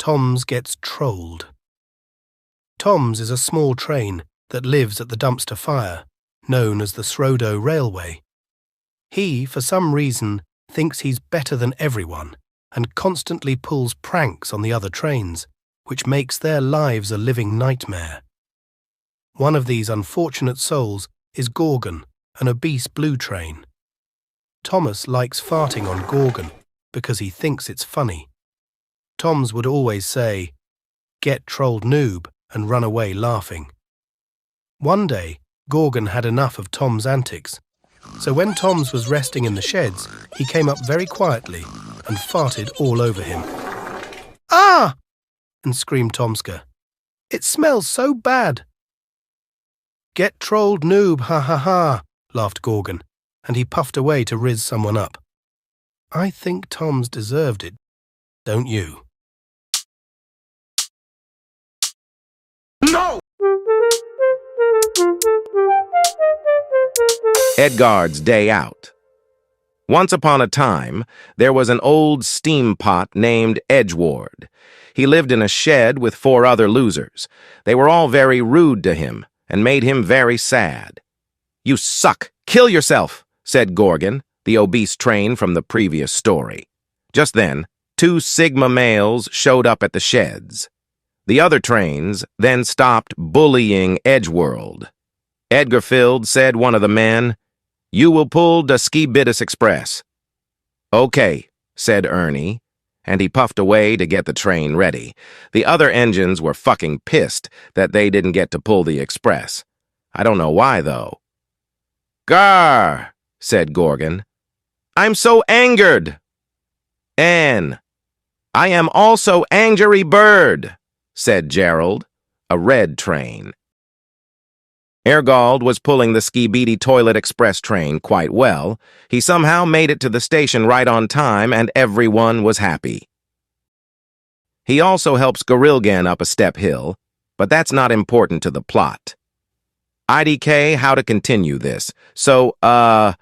Tomsz gets trolled. Tomsz is a small train that lives at the dumpster fire, known as the Srodo Railway. He, for some reason, thinks he's better than everyone and constantly pulls pranks on the other trains, which makes their lives a living nightmare. One of these unfortunate souls is Gorgen, an obese blue train. Thomas likes farting on Gorgen because he thinks it's funny. Tomsz would always say, "Get trolled, noob," and run away laughing. One day, Gorgen had enough of Tom's antics, so when Tomsz was resting in the sheds, he came up very quietly and farted all over him. "Ah!" and screamed Tomska. "It smells so bad." "Get trolled, noob, ha ha ha," laughed Gorgen, and he puffed away to rizz someone up. I think Tomsz deserved it, don't you? No! Edgard's Day Out. Once upon a time, there was an old steam pot named Edgard. He lived in a shed with 4 other losers. They were all very rude to him and made him very sad. "You suck! Kill yourself!" said Gorgen, the obese train from the previous story. Just then, 2 Sigma males showed up at the sheds. The other trains then stopped bullying Edgeworld. Edgarfield said one of the men, "You will pull the Skibbidus Express." "Okay," said Ernie, and he puffed away to get the train ready. The other engines were fucking pissed that they didn't get to pull the express. I don't know why, though. "Gar," said Gorgen. "I'm so angered." "N. I am also angry bird," said Gerald, a red train. Ergald was pulling the Skibbidi Toilet Express train quite well. He somehow made it to the station right on time, and everyone was happy. He also helps Gorgen up a step hill, but that's not important to the plot. IDK how to continue this. So,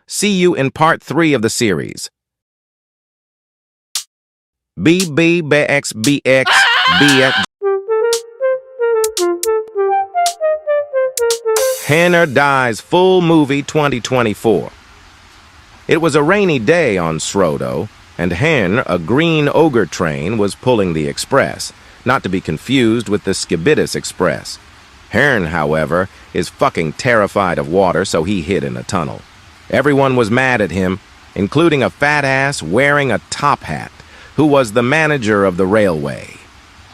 see you in part 3 of the series. BBBXBX BX. Henrh dies full movie 2024. It was a rainy day on Srodo, and Henrh, a green ogre train, was pulling the express, not to be confused with the Skibbidus Express. Henrh, however, is fucking terrified of water, so he hid in a tunnel. Everyone was mad at him, including a fat ass wearing a top hat, who was the manager of the railway.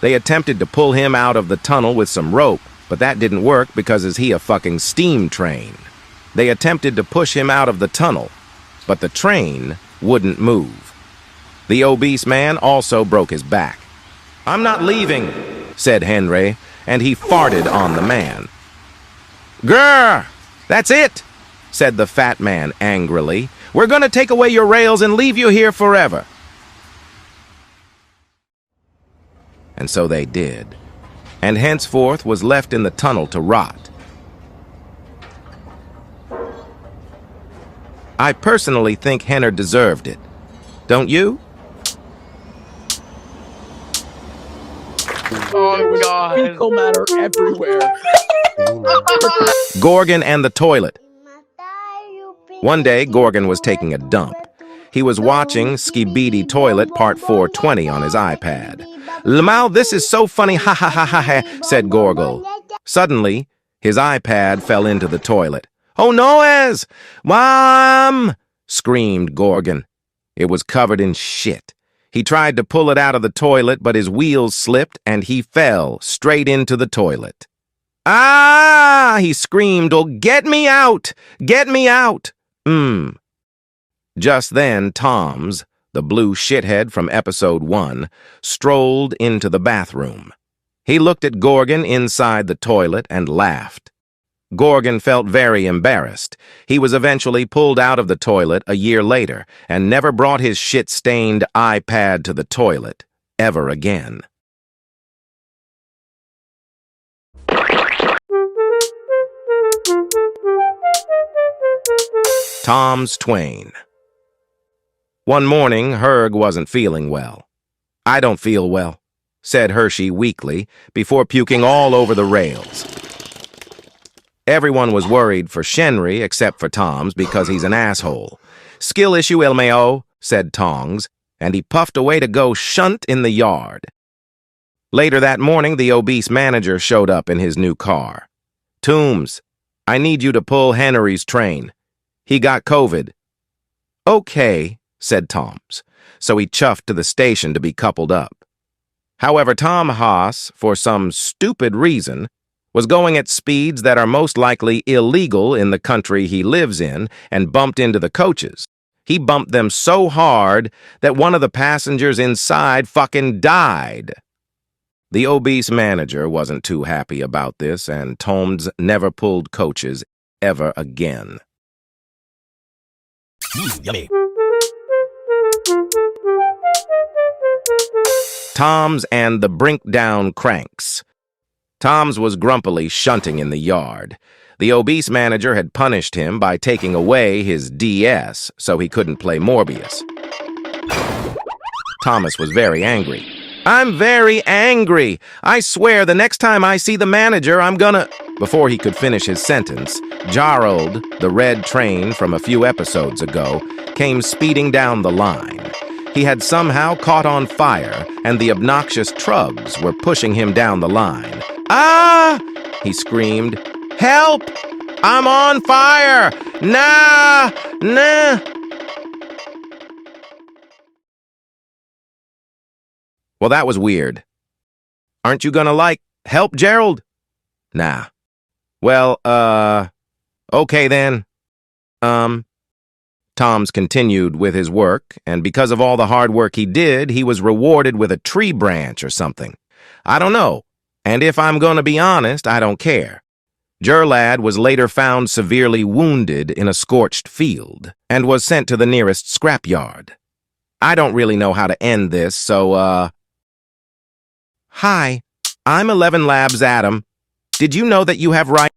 They attempted to pull him out of the tunnel with some rope, but that didn't work because is he a fucking steam train. They attempted to push him out of the tunnel, but the train wouldn't move. The obese man also broke his back. "I'm not leaving," said Henrh, and he farted on the man. "Grr! That's it," said the fat man angrily. "We're gonna take away your rails and leave you here forever." And so they did, and henceforth was left in the tunnel to rot. I personally think Henrh deserved it. Don't you? Oh, God. Fecal matter everywhere. Gorgen and the toilet. One day, Gorgen was taking a dump. He was watching Skibbidi Toilet Part 420 on his iPad. "Lamau, this is so funny, ha ha ha ha ha," said Gorgel. Suddenly, his iPad fell into the toilet. "Oh no, Ez! Mom!" screamed Gorgen. It was covered in shit. He tried to pull it out of the toilet, but his wheels slipped and he fell straight into the toilet. "Ah!" he screamed. "Oh, get me out! Get me out!" Just then, Thoms, the blue shithead from episode 1, strolled into the bathroom. He looked at Gorgen inside the toilet and laughed. Gorgen felt very embarrassed. He was eventually pulled out of the toilet a year later and never brought his shit-stained iPad to the toilet ever again. Tomsz Twain. One morning, Herg wasn't feeling well. "I don't feel well," said Hershey weakly, before puking all over the rails. Everyone was worried for Henrh except for Thoms because he's an asshole. Skill issue, Ilmeo, said Tongs, and he puffed away to go shunt in the yard. Later that morning, the obese manager showed up in his new car. Tombs, I need you to pull Henrh's train. He got COVID. Okay, said Thoms, so he chuffed to the station to be coupled up. However, Tom Haas, for some stupid reason, was going at speeds that are most likely illegal in the country he lives in and bumped into the coaches. He bumped them so hard that one of the passengers inside fucking died. The obese manager wasn't too happy about this, and Tombs never pulled coaches ever again. Yummy. Toms and the Brinkdown cranks. Toms was grumpily shunting in the yard. The obese manager had punished him by taking away his DS so he couldn't play Morbius. Thomas was very angry. I'm very angry. I swear the next time I see the manager, I'm gonna... Before he could finish his sentence, Ergald, the red train from a few episodes ago, came speeding down the line. He had somehow caught on fire, and the obnoxious trugs were pushing him down the line. Ah! He screamed. Help! I'm on fire! Nah! Nah! Well, that was weird. Aren't you gonna, help Gerald? Nah. Well, okay then. Thoms continued with his work, and because of all the hard work he did, he was rewarded with a tree branch or something. I don't know, and if I'm gonna be honest, I don't care. Ergald was later found severely wounded in a scorched field, and was sent to the nearest scrapyard. I don't really know how to end this, so, Hi, I'm 11 Labs Adam. Did you know that you have right